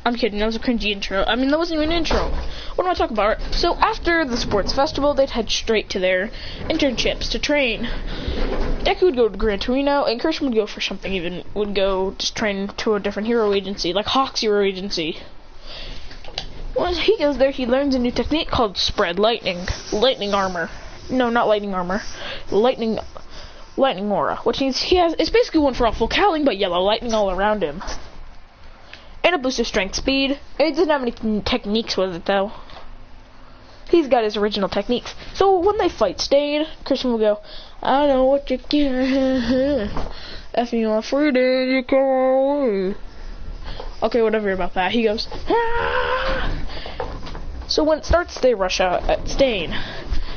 I'm kidding, that was a cringy intro. I mean, that wasn't even an intro. What am I talking about? So after the sports festival, they'd head straight to their internships to train. Deku would go to Gran Torino, and Christian would go for something even, would go just train to a different hero agency, like Hawk's Hero Agency. Once he goes there, he learns a new technique called Spread Lightning. Lightning armor. No, not lightning armor. Lightning aura, which means it's basically one for all full cowling, but yellow lightning all around him. And a boost of strength speed. It doesn't have any techniques with it, though. He's got his original techniques. So when they fight Stain, Christian will go, I know what you can. If you are free, then you go away. Okay, whatever about that. He goes, ah! So when it starts, they rush out at Stain.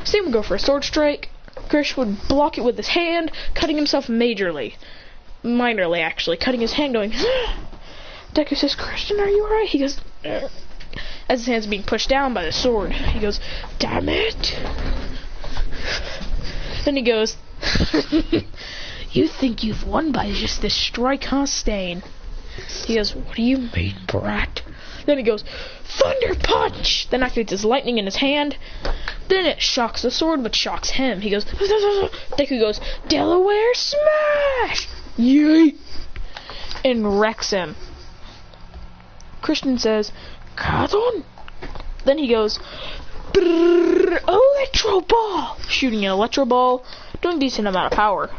Stain would go for a sword strike. Krish would block it with his hand, cutting himself minorly, actually, cutting his hand, going, ah! Deku says, Christian, are you alright? He goes, as his hand's being pushed down by the sword. He goes, damn it! Then he goes, you think you've won by just this strike, huh, Stain? He goes, what do you mean, brat? Then he goes, Thunder Punch! Then activates his lightning in his hand. Then it shocks the sword, but shocks him. He goes, Deku goes, Delaware Smash! Yeet! And wrecks him. Christian says, Katon! Then he goes, Electro Ball! Shooting an Electro Ball, doing a decent amount of power.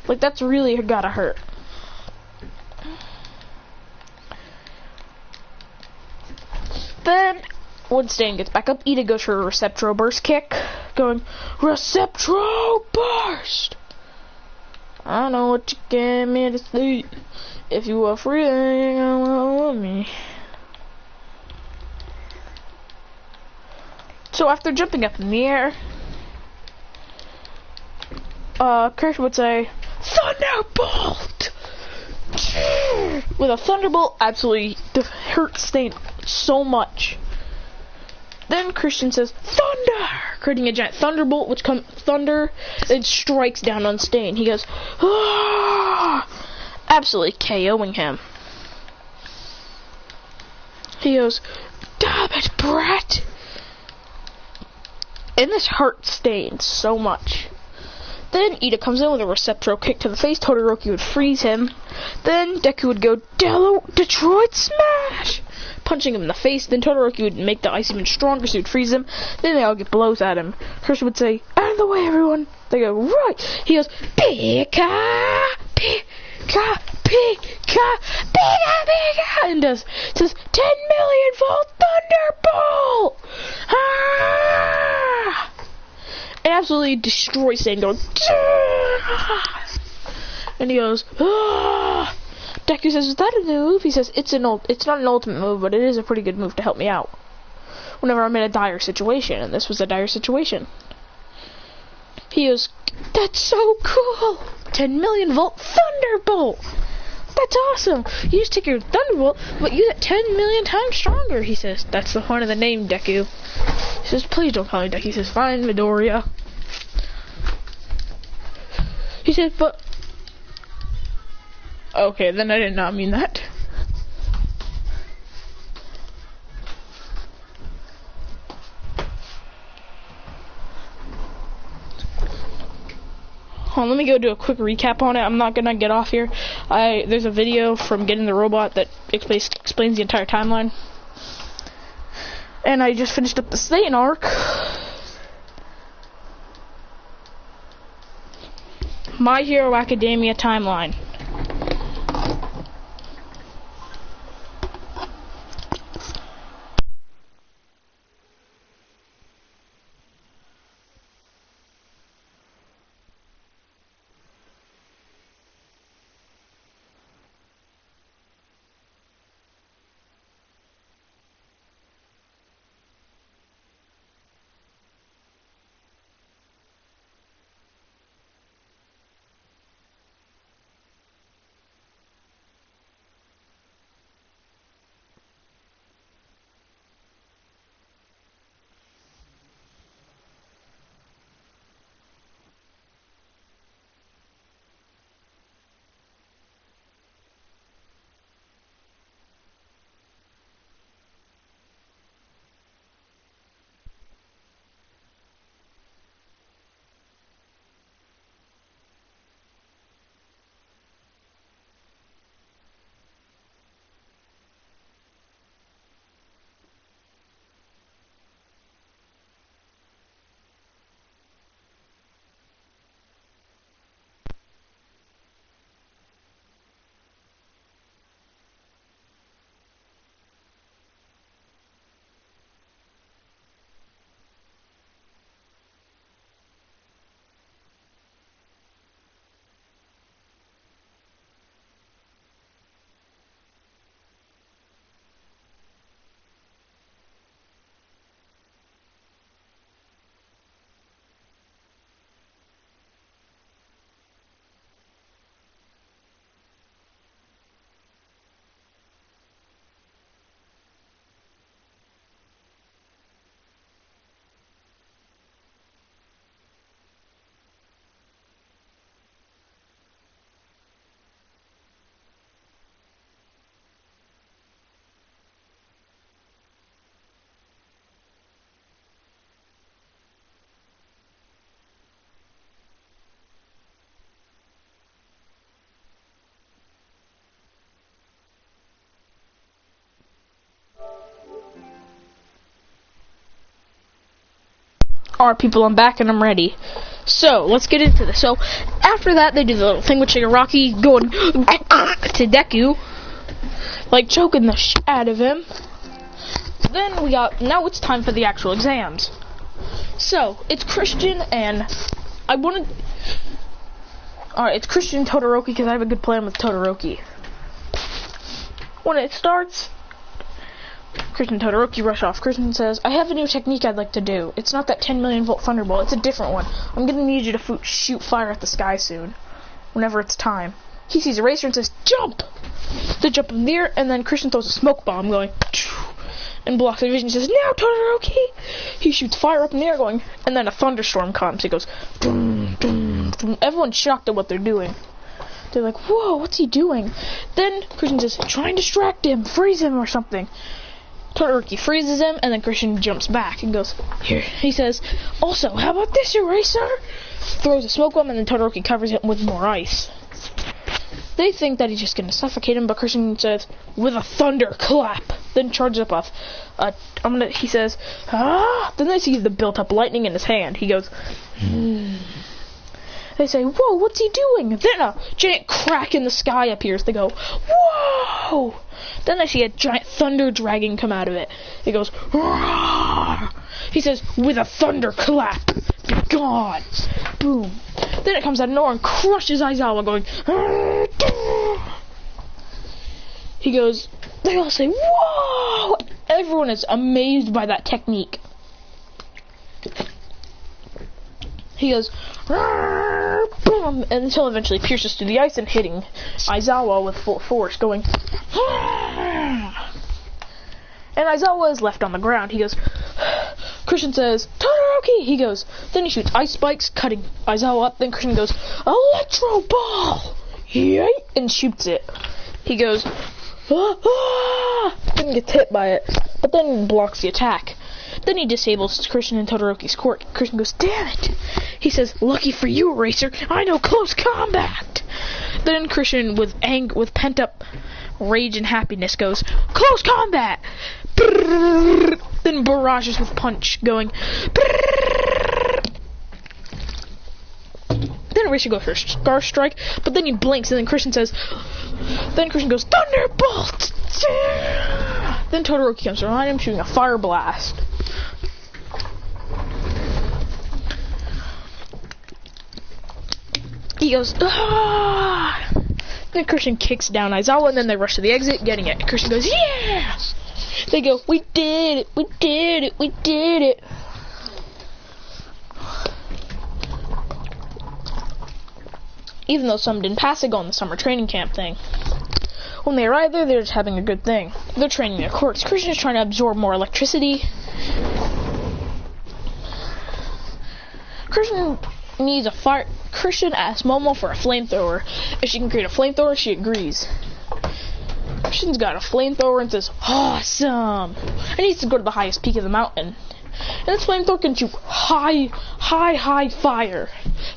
Like, that's really gotta hurt. Then, when Stain gets back up, Ida goes for a Receptro Burst kick, going, Receptro Burst! I know what you get me to sleep. If you are free, then you love me. So after jumping up in the air, Christian would say, Thunderbolt! With a Thunderbolt, absolutely hurts Stain so much. Then Christian says, Thunder! Creating a giant Thunderbolt, which comes thunder, and strikes down on Stain. He goes, ah! Absolutely KOing him. He goes, damn it, brat! And this hurts Stain so much. Then Ida comes in with a Receptro kick to the face. Todoroki would freeze him. Then Deku would go, Detroit Smash! Punching him in the face. Then Todoroki would make the ice even stronger, so he would freeze him. Then they all get blows at him. Christian would say, out of the way, everyone. They go, right. He goes, Pika, Pika, Pika, Pika, Pika, and says 10 million volt Thunderbolt! Ah! And absolutely destroys Stain, going, ah! And he goes, ah! Deku says, is that a move? He says, it's not an ultimate move, but it is a pretty good move to help me out whenever I'm in a dire situation, and this was a dire situation. He goes, that's so cool! 10 million volt Thunderbolt! That's awesome! You just take your Thunderbolt, but use it 10 million times stronger, he says. That's the point of the name, Deku. He says, please don't call me Deku. He says, fine, Midoriya. He says, but... Okay, then I did not mean that. Hold on, let me go do a quick recap on it. I'm not gonna get off here. There's a video from Getting the Robot that explains the entire timeline. And I just finished up the Satan arc. My Hero Academia timeline. Alright, people, I'm back and I'm ready. So, let's get into this. So, after that, they do the little thing with Shigaraki going to Deku, like choking the shit out of him. Then now it's time for the actual exams. So, it's Christian and it's Christian and Todoroki because I have a good plan with Todoroki. When it starts, Christian and Todoroki rush off. Christian says, I have a new technique I'd like to do. It's not that 10 million volt thunderbolt, it's a different one. I'm gonna need you to shoot fire at the sky soon, whenever it's time. He sees Eraser and says, jump! They jump in the air, and then Christian throws a smoke bomb going, and blocks the vision. He says, now Todoroki! He shoots fire up in the air going, and then a thunderstorm comes. He goes, dum, dum, dum. Everyone's shocked at what they're doing. They're like, whoa, what's he doing? Then Christian says, try and distract him, freeze him or something. Todoroki freezes him, and then Christian jumps back and goes, here. He says, also, how about this, Eraser? Throws a smoke bomb, and then Todoroki covers him with more ice. They think that he's just going to suffocate him, but Christian says, with a thunderclap. Then charges up he says, ah! Then they see the built-up lightning in his hand. He goes, They say, whoa, what's he doing? Then a giant crack in the sky appears. They go, whoa! Then they see a giant thunder dragon come out of it. It goes, roar! He says, with a thunderclap, be gone! Boom. Then it comes out of nowhere and crushes Aizawa going, he goes, they all say, whoa! Everyone is amazed by that technique. He goes, boom, until eventually pierces through the ice and hitting Aizawa with full force, going, and Aizawa is left on the ground. He goes, Christian says, Todoroki! He goes, then he shoots ice spikes, cutting Aizawa up. Then Christian goes, Electro Ball! Yay! And shoots it. He goes, and gets hit by it, but then blocks the attack. Then he disables Christian and Todoroki's quirk. Christian goes, damn it! He says, lucky for you, Eraser, I know close combat! Then Christian, with pent-up rage and happiness, goes, close combat! Then barrages with punch, going, then Eraser goes for Scar Strike, but then he blinks, and then Christian goes, Thunderbolt! Then Todoroki comes around him, shooting a fire blast. He goes, ah! Then Christian kicks down Aizawa, and then they rush to the exit, getting it. Christian goes, yeah! They go, we did it, we did it, we did it. Even though some didn't pass, they go on the summer training camp thing. When they arrive there, they're just having a good thing. They're training their quirks. Christian is trying to absorb more electricity. Christian needs a fire. Christian asks Momo for a flamethrower. If she can create a flamethrower, she agrees. Christian's got a flamethrower and says, awesome! And he needs to go to the highest peak of the mountain. And this flamethrower can shoot high fire.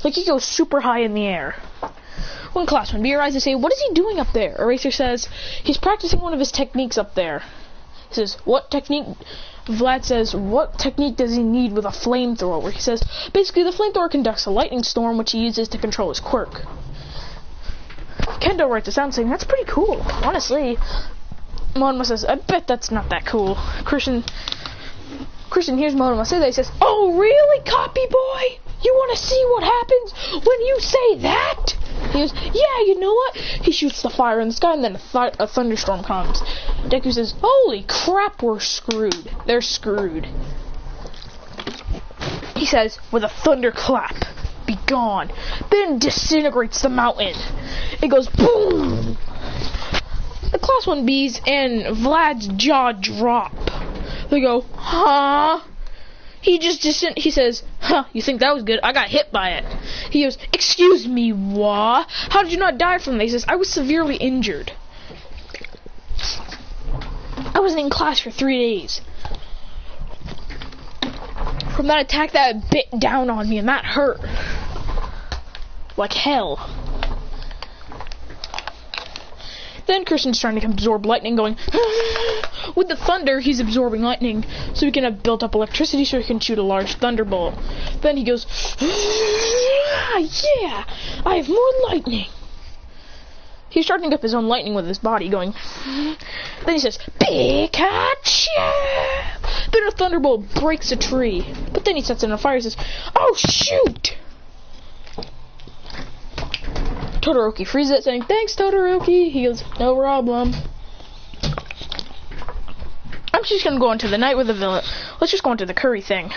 Like he goes super high in the air. When Class 1B arrives, they say, what is he doing up there? Eraser says, he's practicing one of his techniques up there. He says, what technique? Vlad says, what technique does he need with a flamethrower? He says, basically the flamethrower conducts a lightning storm, which he uses to control his quirk. Kendo writes a sound saying, that's pretty cool, honestly. Monoma says, I bet that's not that cool. Christian hears Monoma say that. He says, oh really, copy boy? You want to see what happens when you say that? He goes, yeah, you know what? He shoots the fire in the sky, and then a thunderstorm comes. Deku says, holy crap, we're screwed. They're screwed. He says, with a thunderclap, be gone. Then disintegrates the mountain. It goes boom. The Class 1Bs and Vlad's jaw drop. They go, huh? He says, huh, you think that was good? I got hit by it. He goes, excuse me, what? How did you not die from that? He says, I was severely injured. I wasn't in class for 3 days. From that attack that bit down on me, and that hurt. Like hell. Then Christian's trying to absorb lightning, going with the thunder. He's absorbing lightning, so he can have built up electricity, so he can shoot a large thunderbolt. Then he goes, yeah, I have more lightning. He's charging up his own lightning with his body, going. Then he says, Pikachu! Then a thunderbolt breaks a tree, but then he sets it on fire and says, oh shoot! Todoroki frees it, saying, thanks, Todoroki. He goes, no problem. I'm just gonna go into the night with the villain. Let's just go into the curry thing.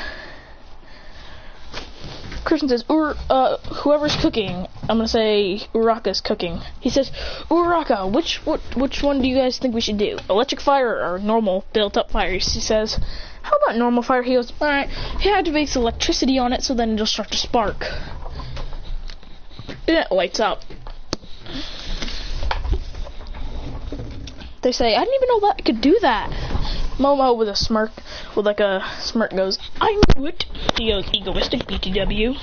Christian says, whoever's cooking, I'm gonna say Uraraka's cooking. He says, Uraraka, which one do you guys think we should do? Electric fire or normal built-up fire? He says, how about normal fire? He goes, alright. He activates electricity on it, so then it'll start to spark. And it lights up. They say, I didn't even know that I could do that. Momo with a smirk, goes, I knew it. He goes, egoistic BTW.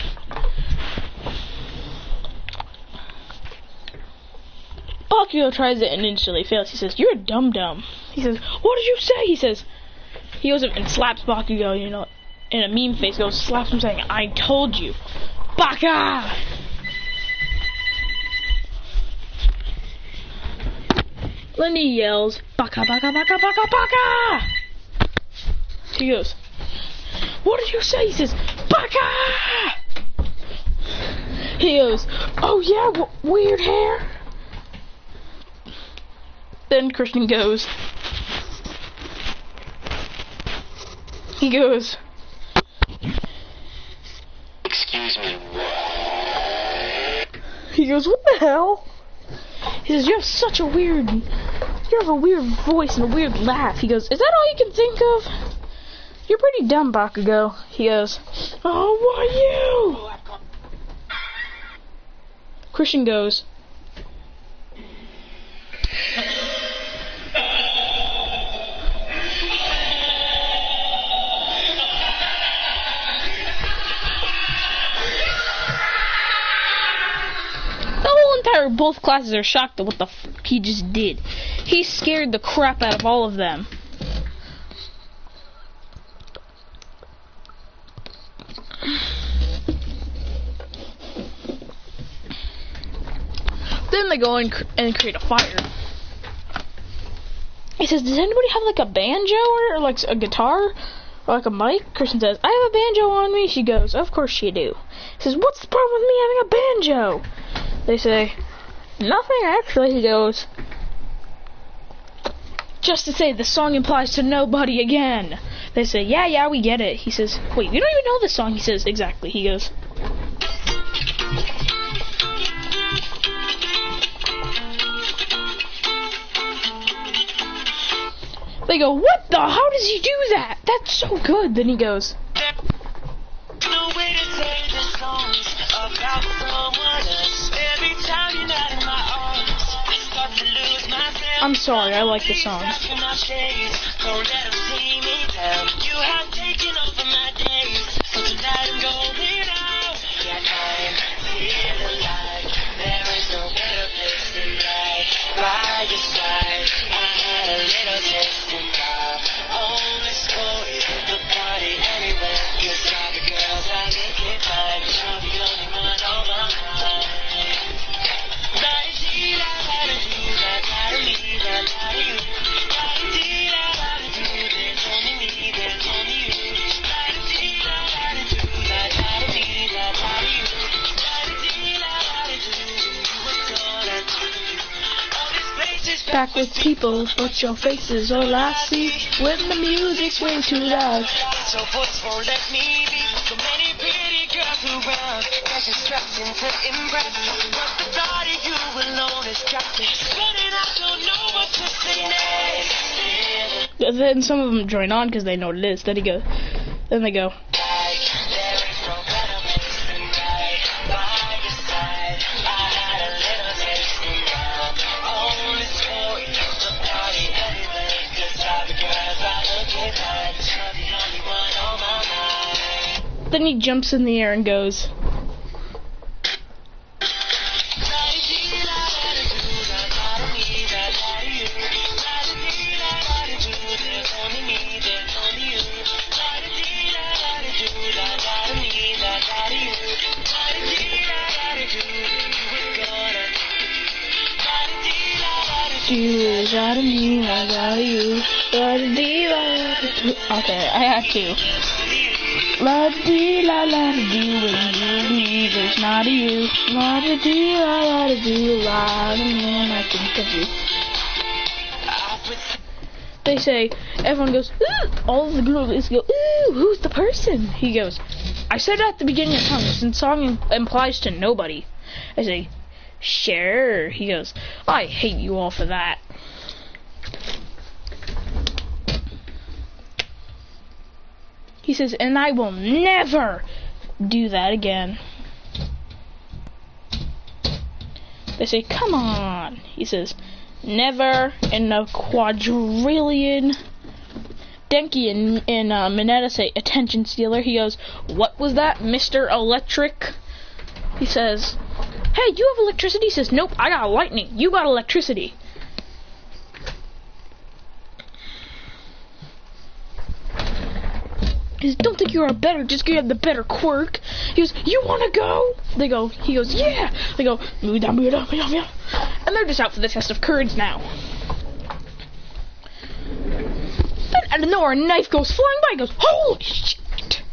Bakugo tries it and instantly fails. He says, you're a dum-dum. He says, what did you say? He goes up and slaps Bakugo, you know, in a meme face, slaps him saying, I told you. Baka! Then he yells, Baka, Baka, Baka, Baka, Baka! He goes, what did you say? He says, Baka! He goes, oh yeah, weird hair? Then Christian goes, he goes, excuse me, what? He goes, what the hell? He says, you have a weird voice and a weird laugh. He goes, is that all you can think of? You're pretty dumb, Bakugo. He goes, oh, why you? Christian goes, both classes are shocked at what the f he just did. He scared the crap out of all of them. Then they go and create a fire. He says, does anybody have like a banjo or like a guitar or like a mic? Christian says, I have a banjo on me. She goes, of course you do. He says, what's the problem with me having a banjo? They say, nothing actually. He goes, just to say the song implies to nobody again. They say, yeah, we get it. He says, wait, you don't even know this song. He says, exactly. He goes, they go, what the? How does he do that? That's so good. Then he goes, no way to say the songs about someone else. Every time you're not in my arms, I start to lose myself. I'm sorry, I like the song. Don't let them see me down. You have taken over my days, so tonight I'm going out. Yeah, I'm feeling like there is no better place than right by your side. I had a little taste in my only story. The party anywhere, 'cause all the girls I make it fine. You're the only one on my mind. Back with people, but your face is all I see when the music's way too loud. So forceful, let me be. So many pretty girls around, that's instructing to impress. But the thought of you alone is trapping. Running, I don't know what to say next. Then some of them join on because they know what it is. Then they go. Then he jumps in the air and goes. out of me, like out of you. Okay, I had to. La-da-dee, la-la-da-dee, when you leave, it's not you. La-da-dee, la-la-da-dee, lie to me when I think of you. They say, everyone goes, ooh! All of the girls go, ooh, who's the person? He goes, I said at the beginning of the song, since song implies to nobody. I say, sure. He goes, I hate you all for that. He says, and I will never do that again. They say, come on. He says, never in a quadrillion. Denki and Mineta say, attention stealer. He goes, what was that, Mr. Electric? He says, hey, you have electricity? He says, nope, I got lightning. You got electricity. He says, don't think you're better just because you have the better quirk. He goes, you wanna go? They go, he goes, yeah. They go, and they're just out for the test of courage now. Then out of nowhere, a knife goes flying by. He goes, holy shit.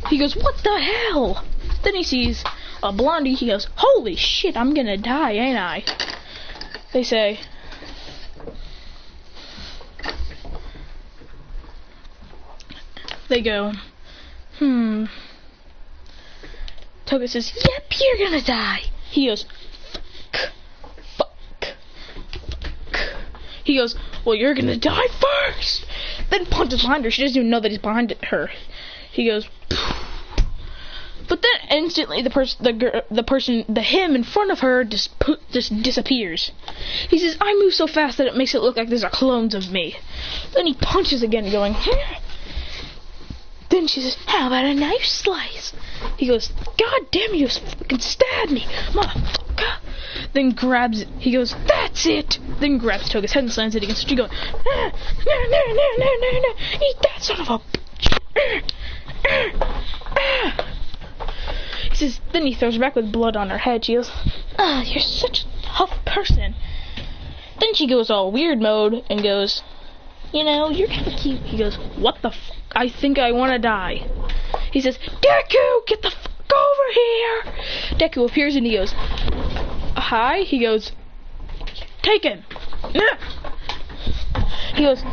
He goes, what the hell? Then he sees a blondie. He goes, holy shit, I'm gonna die, ain't I? They say, they go, Toga says, yep, you're gonna die. He goes, fuck. He goes, well, you're gonna die first. Then punches behind her. She doesn't even know that he's behind her. He goes, poof. But then instantly the him in front of her just disappears. He says, I move so fast that it makes it look like there's clones of me. Then he punches again, going, Then she says, how about a knife slice? He goes, God damn, you fucking stabbed me, motherfucker. Then grabs it. He goes, that's it. Then grabs Toga's head and slams it against her. She goes, no, eat that son of a bitch. He says, then he throws her back with blood on her head. She goes, you're such a tough person. Then she goes all weird mode and goes, you know, you're kind of cute. He goes, what the fuck? I think I want to die. He says, Deku, get the fuck over here. Deku appears and he goes, hi. He goes, taken. He goes,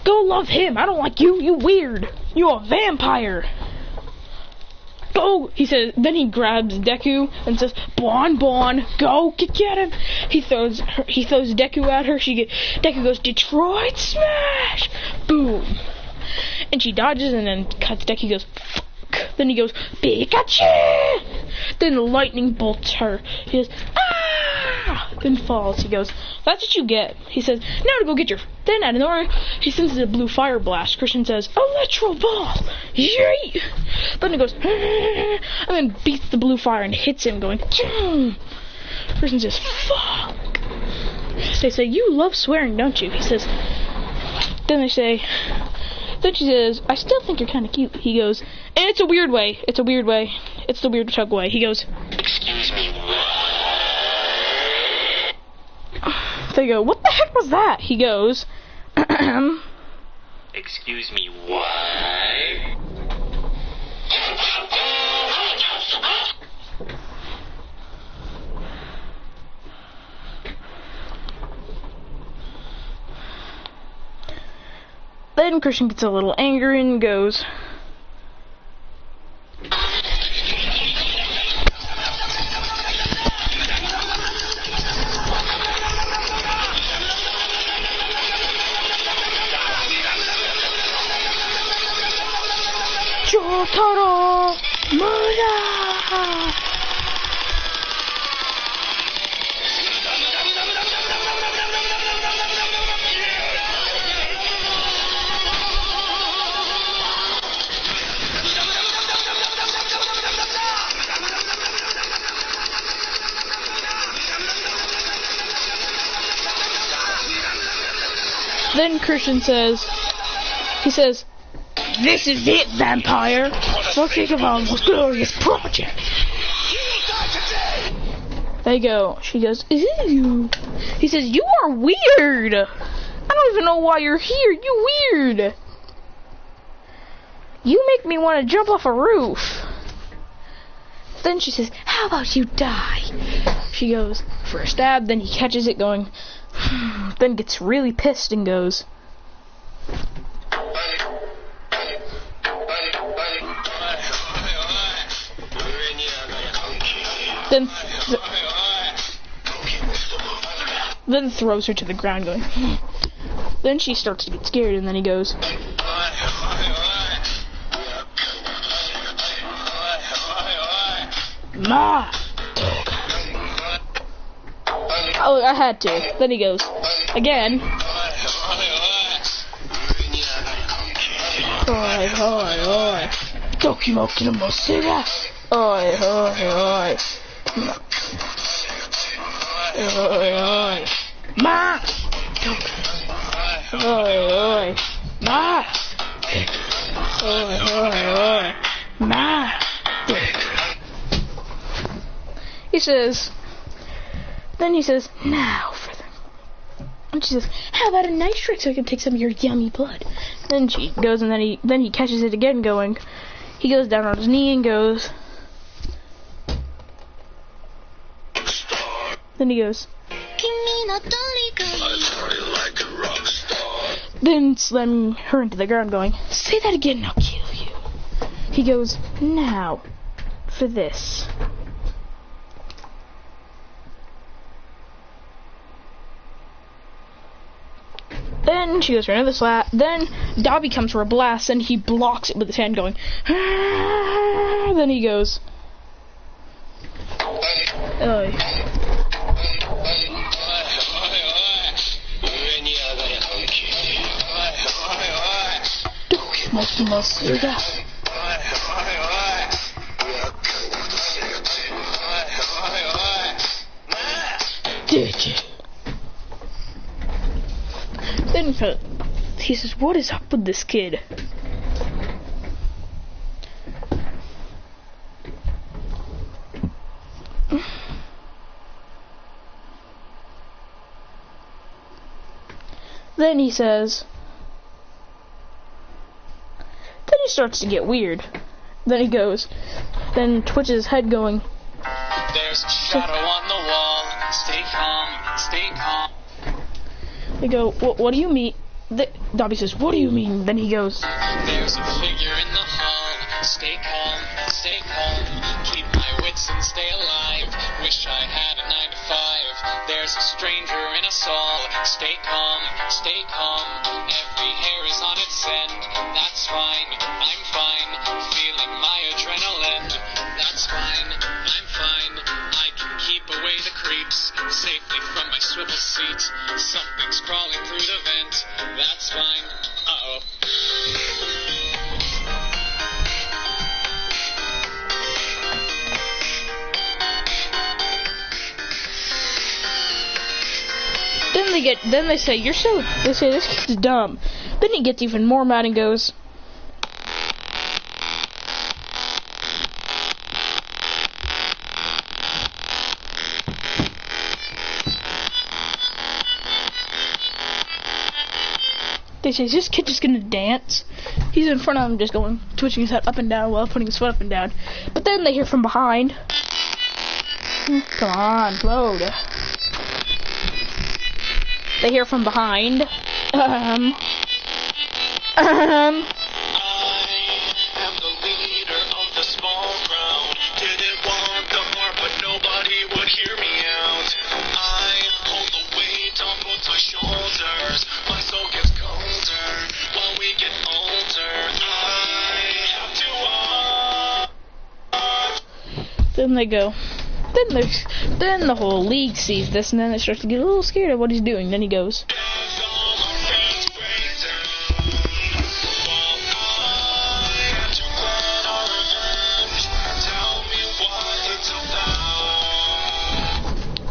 go love him. I don't like you. You weird. You a vampire. Go. He says. Then he grabs Deku and says, Bon, go get him. He throws Deku at her. Deku goes, Detroit smash. Boom. And she dodges and then cuts. Deku goes, fuck. Then he goes, Pikachu. Then the lightning bolts her. He goes, ah. Then falls. He goes, that's what you get. He says, now to go get your. Then out of nowhere, he sends a blue fire blast. Christian says, electro ball. Yay. Then he goes, and then beats the blue fire and hits him, going, Christian says, fuck. They say, you love swearing, don't you? He says, then they say. Then she says, I still think you're kind of cute. He goes, and it's a weird way. It's a weird way. It's the weird tug way. He goes, excuse me. They go, what the heck was that? He goes, excuse me, why? Then Christian gets a little angry and goes, Jotaro Mura! Then Christian says, this is it, vampire. So think of our most glorious project. They go. She goes, ew. He says, you are weird. I don't even know why you're here. You weird. You make me want to jump off a roof. Then she says, how about you die? She goes for a stab. Then he catches it going. Then gets really pissed and goes. Then throws her to the ground going. Then she starts to get scared and then he goes. Ma! Oh, I had to. Then he goes. Again. Oi, oi, oi. Dokimoki no Mosega. Oi, oi, oi. Oi, oi. Ma! Oi, oi. Ma! Oi, oi, oi. Ma! He says, then he says, now for them. And she says, how about a nice trick so I can take some of your yummy blood? Then she goes and then he catches it again going. He goes down on his knee and goes. Then he goes. Then slamming her into the ground going, say that again and I'll kill you. He goes, now for this. Then she goes for another slap. Then Dobby comes for a blast, and he blocks it with his hand, going. Aah! Then he goes. Did you? Then he says, what is up with this kid? Then he says, then he starts to get weird. Then he goes, then twitches his head going. There's a shadow on the wall. Stay calm, stay calm. They go, what do you mean? Dobby says, what do you mean? Then he goes, there's a figure in the hall. Stay calm, stay calm. Keep my wits and stay alive. Wish I had a 9 to 5. There's a stranger in us all. Stay calm, stay calm. Every hair is on its end. That's fine, I'm fine. Feeling my adrenaline. That's fine, I'm fine. I can keep away the creeps safely from my swivel seat. Something's crawling through the vent. That's fine. Uh-oh. Then they say, they say, this kid's dumb. Then he gets even more mad and goes. They say, is this kid just gonna dance? He's in front of him just going, twitching his head up and down while putting his foot up and down. But then they hear from behind. Come on, load. They hear from behind. I am the leader of the small crowd. Didn't want the more, but nobody would hear me out. I hold the weight on both my shoulders. My soul gets colder while we get older. I have to Then they go. Then the whole league sees this, and then they start to get a little scared of what he's doing. Then he goes.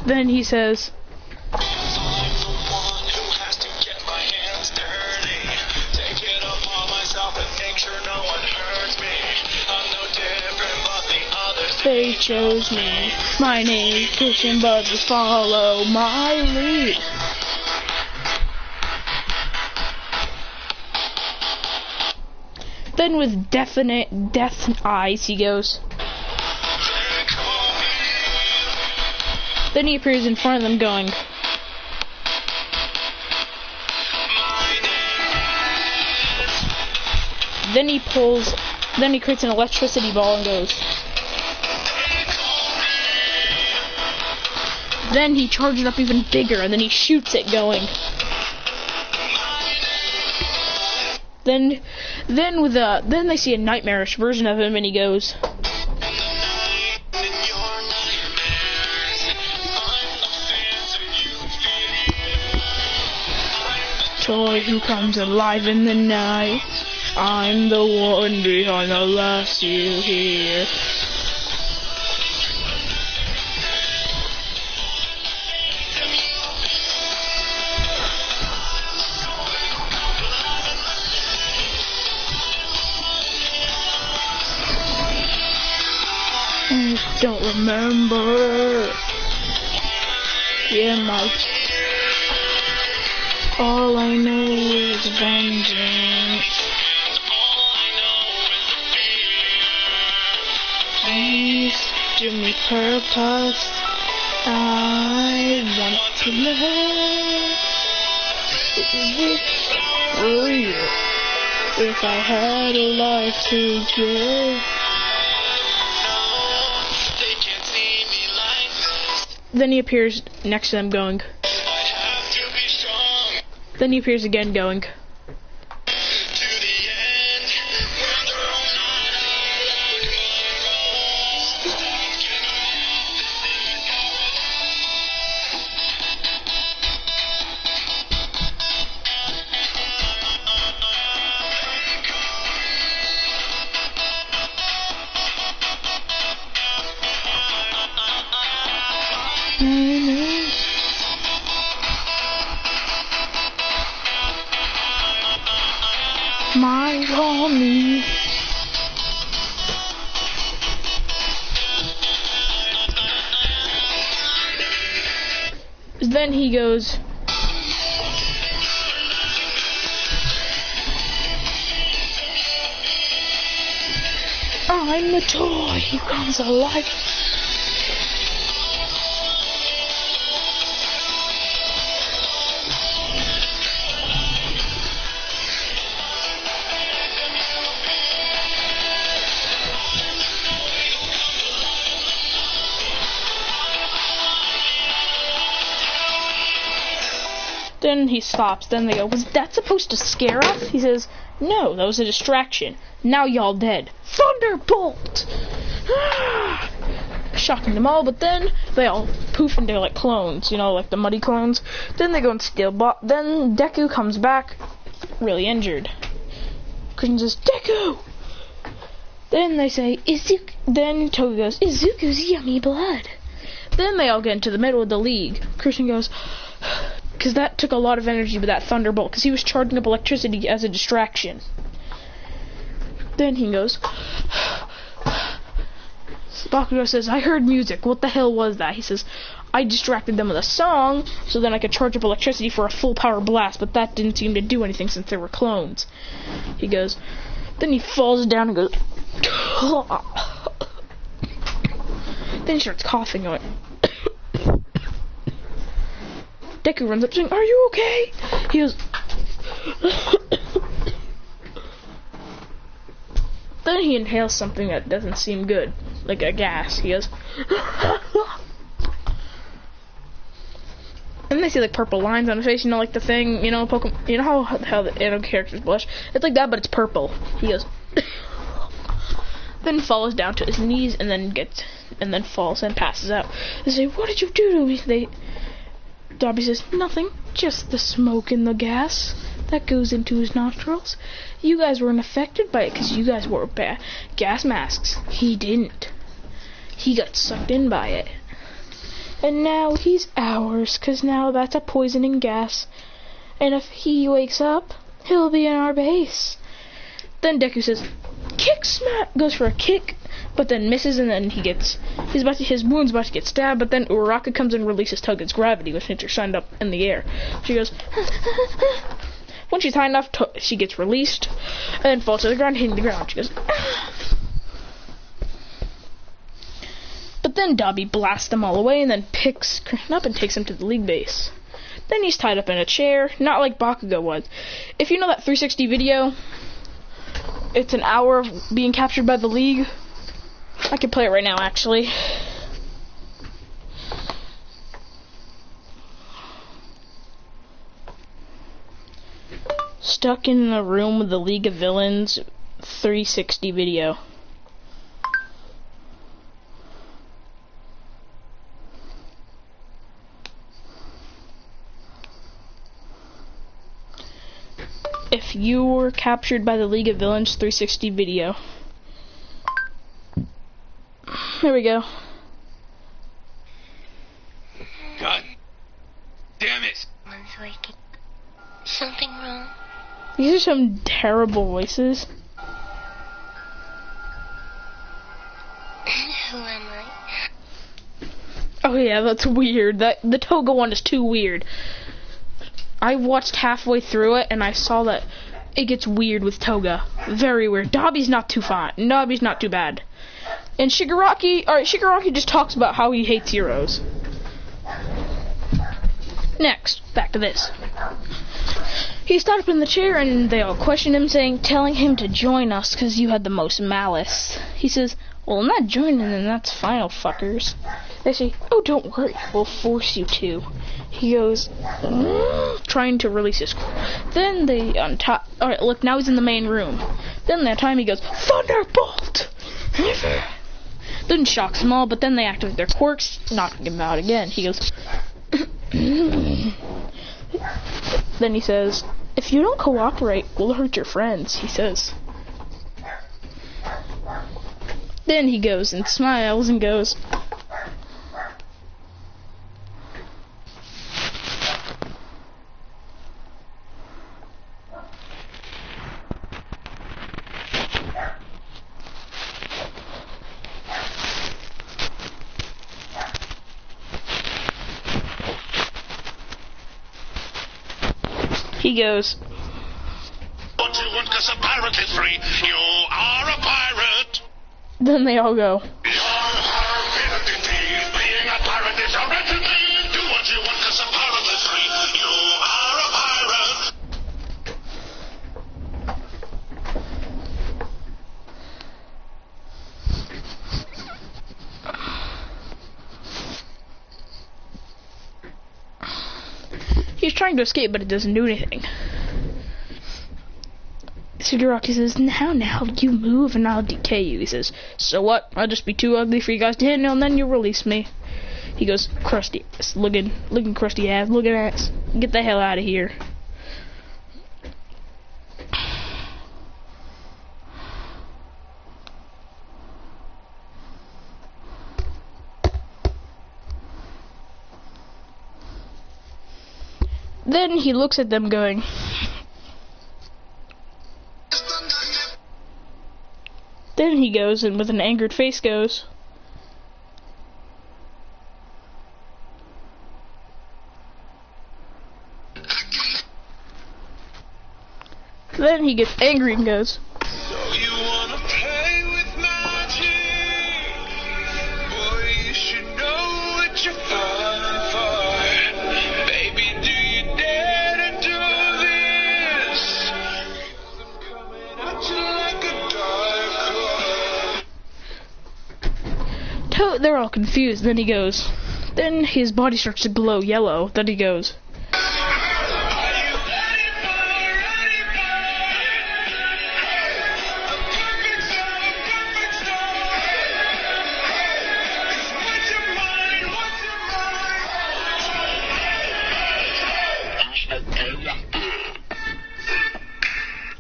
Then he says. They chose me. My name's Christian, but just follow my lead. Then with definite death eyes, he goes. Then he appears in front of them going. Then he creates an electricity ball and goes. Then he charges it up even bigger and then he shoots it going. Then they see a nightmarish version of him and he goes. Toy who comes alive in the night. I'm the one behind the last you hear. I don't remember. Yeah, all I know is vengeance. Please give me purpose. I want to live. Real. If I had a life to give. Then he appears next to them going. Then he appears again going. My homie. Then he goes. I'm the toy who comes alive. Then he stops. Then they go, was that supposed to scare us? He says, no, that was a distraction. Now y'all dead. Thunderbolt! Shocking them all, but then they all poof into like clones, you know, like the muddy clones. Then they go and steal Then Deku comes back, really injured. Christian says, Deku! Then they say, Then Toga goes, Izuku's yummy blood. Then they all get into the middle of the league. Christian goes, because that took a lot of energy with that Thunderbolt, because he was charging up electricity as a distraction. Then he goes, Bakugo says, I heard music, what the hell was that? He says, I distracted them with a song, so then I could charge up electricity for a full power blast, but that didn't seem to do anything since they were clones. He goes, then he falls down and goes, then he starts coughing on it. Deku runs up saying, are you okay? He goes, then he inhales something that doesn't seem good, like a gas. He goes, and they see like purple lines on his face, you know, like the thing, you know, Pokemon, you know how the anime characters blush? It's like that, but it's purple. He goes, then falls down to his knees and then falls and passes out. They say, what did you do to me? Dobby says, nothing, just the smoke and the gas that goes into his nostrils. You guys weren't affected by it because you guys wore gas masks. He didn't. He got sucked in by it. And now he's ours, because now that's a poisoning gas. And if he wakes up, he'll be in our base. Then Deku says, kick smack, goes for a kick. but then misses, and then his wound's about to get stabbed, but then Uraraka comes and releases Toga's gravity, which hits her shined up in the air. She goes, when she's high enough, she gets released, and then falls to the ground, hitting the ground. She goes, but then Dabi blasts them all away, and then picks Christian up and takes him to the League base. Then he's tied up in a chair, not like Bakugo was. If you know that 360 video, it's an hour of being captured by the League. I can play it right now, actually. Stuck in a room with the League of Villains 360 video. If you were captured by the League of Villains 360 video. There we go. God damn it! Something wrong? These are some terrible voices. Who am I? Oh yeah, that's weird. The Toga one is too weird. I watched halfway through it and I saw that it gets weird with Toga. Very weird. Dabi's not too fine. Dabi's not too bad. And Shigaraki, alright, Shigaraki just talks about how he hates heroes. Next, back to this. He's tied up in the chair and they all question him, telling him to join us because you had the most malice. He says, well, I'm not joining them, that's final, fuckers. They say, oh, don't worry, we'll force you to. He goes, trying to release his... Then they untop... Alright, look, now he's in the main room. Then that time he goes, Thunderbolt! Then shocks them all, but then they activate their quirks, knocking him out again. He goes... Then he says, if you don't cooperate, we'll hurt your friends, he says. Then he goes and smiles and goes... He goes, what you want, 'cause a pirate is free. You are a pirate. Then they all go. Your identity, being a pirate is your identity. Do what you want, 'cause a pirate is free. You are a He's trying to escape, but it doesn't do anything. Shigaraki says, now, you move and I'll decay you. He says, so what? I'll just be too ugly for you guys to handle and then you'll release me. He goes, crusty ass, looking crusty ass, looking ass. Get the hell out of here. Then he looks at them going, then he goes and with an angered face goes, then he gets angry and goes, so you wanna play with magic? Boy, you should know what you're falling for. Baby, do you dare to do this? I'm coming at you like a dark. They're all confused. Then he goes, then his body starts to glow yellow. Then he goes,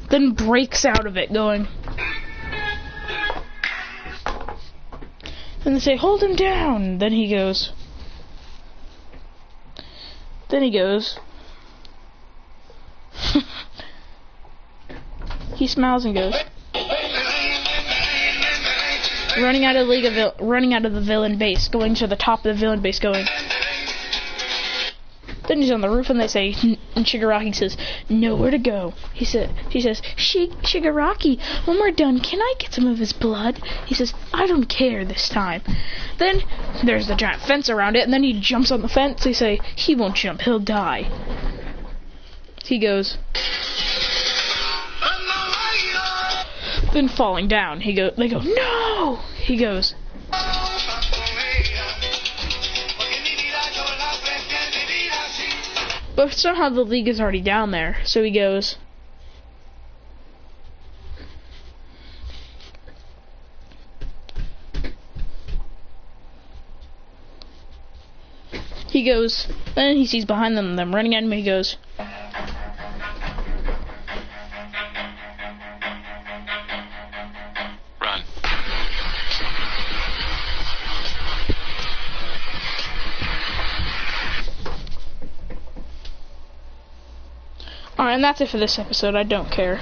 then breaks out of it going. And they say, hold him down. Then he goes. He smiles and goes. running out of the villain base, going to the top of the villain base, going. Then he's on the roof, and they say, and Shigaraki says, nowhere to go. She says, Shigaraki, when we're done, can I get some of his blood? He says, I don't care this time. Then there's the giant fence around it, and then he jumps on the fence. They say, he won't jump, he'll die. He goes. Then falling down, they go, no! He goes. But somehow the League is already down there, so he goes. Then he sees behind them running at him, he goes. Run. Alright, and that's it for this episode. I don't care.